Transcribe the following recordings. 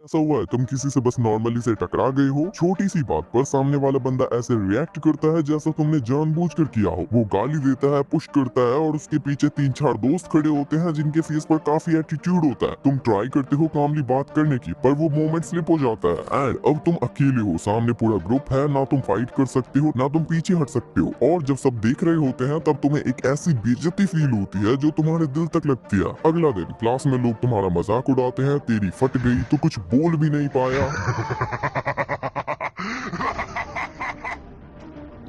ऐसा हुआ है तुम किसी से बस नॉर्मली से टकरा गए हो, छोटी सी बात पर सामने वाला बंदा ऐसे रिएक्ट करता है जैसा तुमने जानबूझकर किया हो। वो गाली देता है, पुश करता है और उसके पीछे 3-4 दोस्त खड़े होते हैं जिनके फेस पर काफी एटीट्यूड होता है। तुम ट्राई करते हो कामली बात करने की, पर वो मोमेंट स्लिप हो जाता है एंड अब तुम अकेले हो, सामने पूरा ग्रुप है, ना तुम फाइट कर सकते हो ना तुम पीछे हट सकते हो। और जब सब देख रहे होते हैं तब तुम्हें एक ऐसी बेइज्जती फील होती है जो तुम्हारे दिल तक लगती है। अगला दिन क्लास में लोग तुम्हारा मजाक उड़ाते हैं, तेरी फट गई तो कुछ बोल भी नहीं पाया।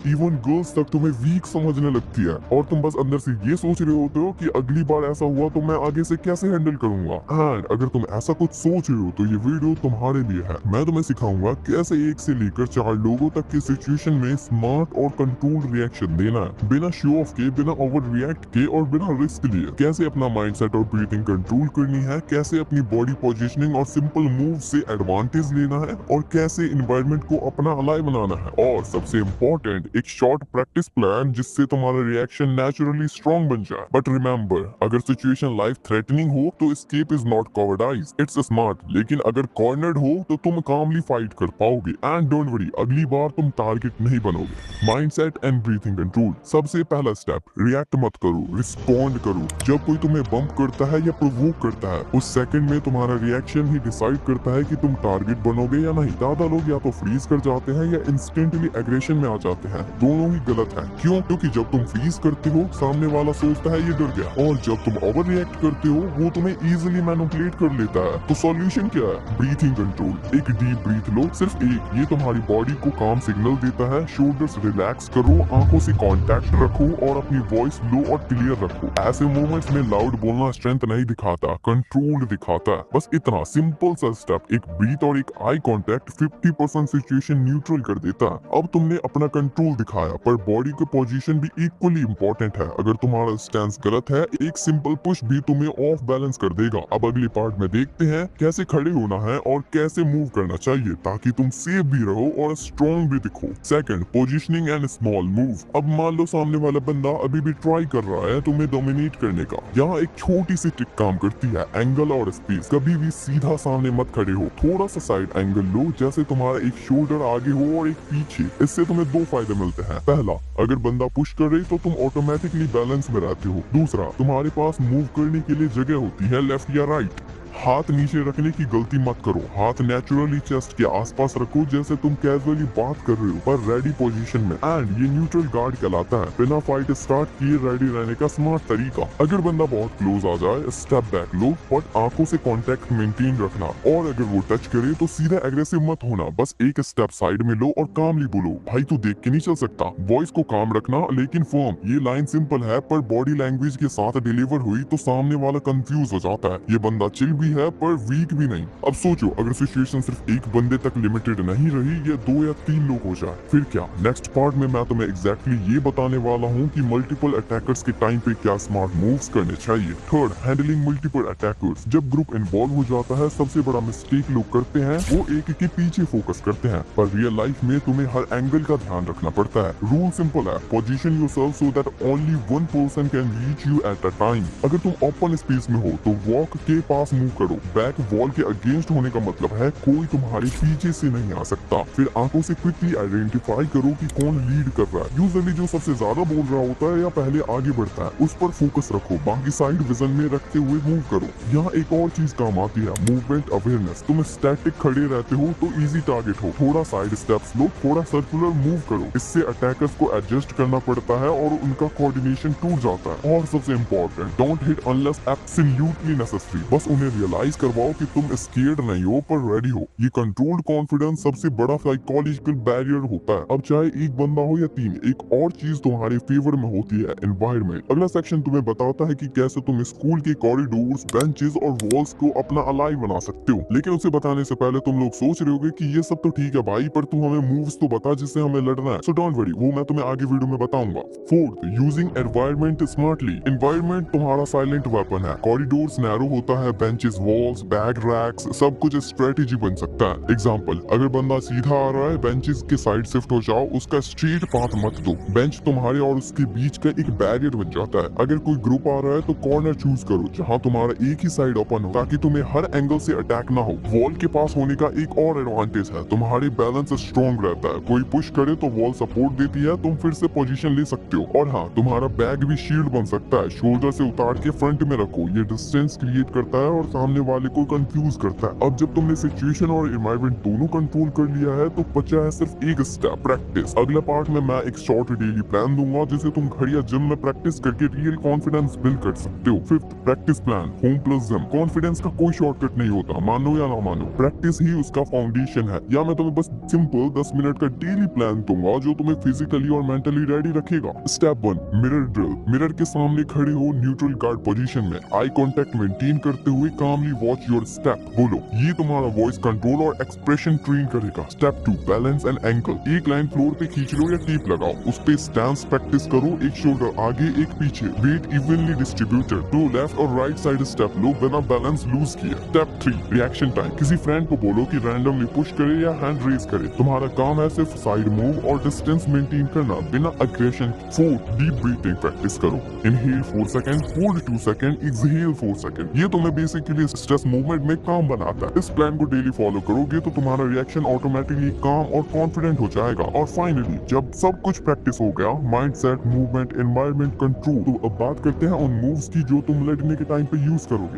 इवन गर्ल्स तक तुम्हें वीक समझने लगती है और तुम बस अंदर से ये सोच रहे होते हो कि अगली बार ऐसा हुआ तो मैं आगे से कैसे हैंडल करूंगा। एंड अगर तुम ऐसा कुछ सोच रहे हो तो ये वीडियो तुम्हारे लिए है। मैं तुम्हें सिखाऊंगा कैसे 1 से लेकर 4 लोगों तक की सिचुएशन में स्मार्ट और कंट्रोल्ड रिएक्शन देना है, बिना शो ऑफ के, बिना ओवर रिएक्ट के और बिना रिस्क लिए। कैसे अपना माइंडसेट और ब्रीथिंग कंट्रोल करनी है, कैसे अपनी बॉडी पोजीशनिंग और सिंपल मूव से एडवांटेज लेना है और कैसे एनवायरनमेंट को अपना अलाइव बनाना है। और सबसे इम्पोर्टेंट, एक शॉर्ट प्रैक्टिस प्लान जिससे तुम्हारा रिएक्शन नेचुरली स्ट्रॉन्ग बन जाए। बट रिमेंबर, अगर सिचुएशन लाइफ थ्रेटनिंग हो तो escape is not cowardice, it's smart. लेकिन अगर कॉर्नर्ड हो तो तुम कामली फाइट कर पाओगे। एंड डोंट वरी, अगली बार तुम टारगेट नहीं बनोगे। Mindset and breathing control. सबसे पहला स्टेप, रिएक्ट मत करो, रिस्पॉन्ड करो। जब कोई तुम्हें बम्प करता है या प्रोवोक करता है, उस सेकंड में तुम्हारा रिएक्शन ही डिसाइड करता है कि तुम टारगेट बनोगे या नहीं। ज्यादा लोग या तो फ्रीज कर जाते हैं या इंस्टेंटली एग्रेशन में आ जाते हैं। दोनों ही गलत है। क्यों? क्योंकि जब तुम फ्रीज करते हो सामने वाला सोचता है ये डर गया, और जब तुम ओवर रिएक्ट करते हो वो तुम्हें इजीली मैनिपुलेट कर लेता है। तो सॉल्यूशन क्या है? Breathing control. एक डीप ब्रीथ लो, सिर्फ एक। ये तुम्हारी बॉडी को काम सिग्नल देता है। शोल्डर्स रिलैक्स करो, आंखों से कांटेक्ट रखो और अपनी वॉइस लो और क्लियर रखो। ऐसे मोमेंट्स में लाउड बोलना स्ट्रेंथ नहीं दिखाता, कंट्रोल दिखाता है। बस इतना सिंपल सा स्टेप, एक ब्रीथ और एक आई कांटेक्ट, 50% सिचुएशन न्यूट्रल कर देता है। अब तुमने अपना कंट्रोल दिखाया, पर बॉडी की पोजीशन भी इक्वली इंपॉर्टेंट है। अगर तुम्हारा स्टैंस गलत है, एक सिंपल पुश भी तुम्हें ऑफ बैलेंस कर देगा। अब अगली पार्ट में देखते हैं कैसे खड़े होना है और कैसे मूव करना चाहिए ताकि तुम सेफ भी रहो और स्ट्रॉन्ग भी दिखो। Second, positioning and small move. अब मान लो सामने वाला बंदा अभी भी ट्राई कर रहा है तुम्हें डोमिनेट करने का। यहाँ एक छोटी सी ट्रिक काम करती है, एंगल और स्पेस। कभी भी सीधा सामने मत खड़े हो, थोड़ा सा साइड एंगल लो, जैसे तुम्हारा एक शोल्डर आगे हो और एक पीछे। इससे तुम्हें 2 फायदे मिलते हैं। पहला, अगर बंदा पुश करे तो तुम ऑटोमेटिकली बैलेंस में रहते हो। दूसरा, तुम्हारे पास मूव करने के लिए जगह होती है, लेफ्ट या राइट। हाथ नीचे रखने की गलती मत करो। हाथ नेचुरली चेस्ट के आसपास रखो, जैसे तुम कैजुअली बात कर रहे हो, पर रेडी पोजीशन में। एंड ये न्यूट्रल गार्ड कहलाता है, बिना फाइट स्टार्ट किए रेडी रहने का स्मार्ट तरीका। अगर बंदा बहुत क्लोज आ जाए, स्टेप बैक लो, बट आंखों से कांटेक्ट मेंटेन रखना। और अगर वो टच करे तो सीधा एग्रेसिव मत होना, बस एक स्टेप साइड में लो और कामली बोलो, भाई तू देख के नहीं चल सकता। वॉइस को काम रखना लेकिन फर्म। ये लाइन सिंपल है, पर बॉडी लैंग्वेज के साथ डिलीवर हुई तो सामने वाला कंफ्यूज हो जाता है। ये बंदा चिल भी है पर वीक भी नहीं। अब सोचो, अगर सिचुएशन सिर्फ एक बंदे तक लिमिटेड नहीं रही, या 2 या 3 लोग हो जाए, फिर क्या? नेक्स्ट पार्ट में मैं तुम्हें एग्जैक्टली ये बताने वाला हूँ कि मल्टीपल अटैकर्स के टाइम पे क्या स्मार्ट मूव्स करने चाहिए। Third, handling multiple attackers. जब ग्रुप इन्वॉल्व हो जाता है, सबसे बड़ा मिस्टेक लोग करते हैं वो एक के पीछे फोकस करते हैं, पर रियल लाइफ में तुम्हें हर एंगल का ध्यान रखना पड़ता है। रूल सिंपल है, position yourself so that only one person can reach you at a time. अगर तुम ओपन स्पेस में हो तो वॉक के पास मूव करो। बैक वॉल के अगेंस्ट होने का मतलब है कोई तुम्हारे पीछे से नहीं आ सकता। फिर आंखों से क्विकली आइडेंटिफाई करो कि कौन लीड कर रहा है। यूजुअली जो सबसे ज्यादा बोल रहा होता है या पहले आगे बढ़ता है, उस पर फोकस रखो। बाकी साइड विजन में रखते हुए मूव करो। यहाँ एक और चीज काम आती है, मूवमेंट अवेयरनेस। तुम स्टैटिक खड़े रहते हो तो इजी टारगेट हो, थोड़ा साइड स्टेप्स लो, थोड़ा सर्कुलर मूव करो। इससे अटैकर्स को एडजस्ट करना पड़ता है और उनका कोऑर्डिनेशन टूट जाता है। और सबसे important, don't hit unless absolutely necessary. बस उन्हें रियलाइज करवाओ कि तुम स्केर्ड नहीं हो पर रेडी हो। ये कंट्रोल्ड कॉन्फिडेंस सबसे बड़ा साइकोलॉजिकल बैरियर होता है। अब चाहे एक बंदा हो या 3, एक और चीज तुम्हारे फेवर में होती है, एनवायरनमेंट। अगला सेक्शन तुम्हें बताता है कि कैसे तुम स्कूल के कॉरिडोर्स, बेंचेस और वॉल्स को अपना अलाइव बना सकते हो। लेकिन उसे बताने से पहले तुम लोग सोच रहे होगे कि ये सब तो ठीक है भाई, पर तू हमें मूव्स तो बता जिससे हमें लड़ना है। सो डोंट वरी, वो मैं तुम्हें आगे वीडियो में बताऊंगा। Fourth, using environment smartly. Environment तुम्हारा साइलेंट वेपन है। कॉरिडोर्स नैरो होता है, benches raise walls, bag racks, सब कुछ स्ट्रेटेजी बन सकता है। एग्जाम्पल, अगर बंदा सीधा आ रहा है, बेंचेस के साइड शिफ्ट हो जाओ, उसका स्ट्रेट पाथ मत दो। बेंच तुम्हारे और उसके बीच का एक बैरियर बन जाता है। अगर कोई ग्रुप आ रहा है तो कॉर्नर चूज करो जहाँ तुम्हारा एक ही साइड ओपन हो, ताकि तुम्हें हर एंगल से अटैक ना हो। वॉल के पास होने का एक और एडवांटेज है, तुम्हारी बैलेंस स्ट्रॉन्ग रहता है। कोई पुश करे तो वॉल सपोर्ट देती है, तुम फिर से पोजीशन ले सकते हो। और हाँ, तुम्हारा बैग भी शील्ड बन सकता है। शोल्डर से उतार के फ्रंट में रखो, ये डिस्टेंस क्रिएट करता है और सामने वाले को कंफ्यूज करता है। अब जब तुमने सिचुएशन और एनवायरनमेंट दोनों कंट्रोल कर लिया है तो बचा है सिर्फ एक स्टेप, प्रैक्टिस। अगले पार्ट में मैं एक शॉर्ट डेली प्लान दूंगा जिसे तुम घर या जिम में प्रैक्टिस करके रियल कॉन्फिडेंस बिल्ड कर सकते हो। Fifth, practice plan, home plus gym. Confidence का कोई शॉर्टकट नहीं होता, मानो या ना मानो, प्रैक्टिस ही उसका फाउंडेशन है। या मैं तुम्हें बस सिंपल 10 मिनट का डेली प्लान दूंगा जो तुम्हें फिजिकली और मेंटली रेडी रखेगा। Step 1, mirror drill. मिरर के सामने खड़े हो न्यूट्रल गार्ड पोजीशन में, आई कांटेक्ट मेंटेन करते हुए कामली वॉच योर स्टेप। बोलो, ये तुम्हारा वॉइस कंट्रोल और एक्सप्रेशन ट्रेन करेगा। Step 2, balance and ankle. एक लाइन फ्लोर पे खींच लो या टेप लगाओ, उस पे स्टैंस प्रैक्टिस करो, एक शोल्डर आगे एक पीछे, वेट इवनली डिस्ट्रीब्यूटेड। तो लेफ्ट और राइट साइड स्टेप लो बिना बैलेंस लूज किए। Step 3, reaction time. किसी फ्रेंड को बोलो कि रैंडमली पुश करे या हैंड रेज करे, तुम्हारा काम है सिर्फ साइड मूव और डिस्टेंस मेंटेन करना बिना अग्रेशन। 4, डीप ब्रीथिंग प्रैक्टिस करो। Inhale 4 second, hold 2 second, exhale 4 second. ये तुम्हें बेसिकली स्ट्रेस मूवमेंट में काम बनाता है। इस प्लान को डेली फॉलो करोगे तो तुम्हारा रिएक्शन ऑटोमेटिकली काम और कॉन्फिडेंट हो जाएगा। और फाइनली, जब सब कुछ प्रैक्टिस हो गया, माइंडसेट, मूवमेंट, एनवायरनमेंट, कंट्रोल, तो अब बात करते हैं उन मूव्स की जो तुम लड़ने के टाइम पे यूज करोगे।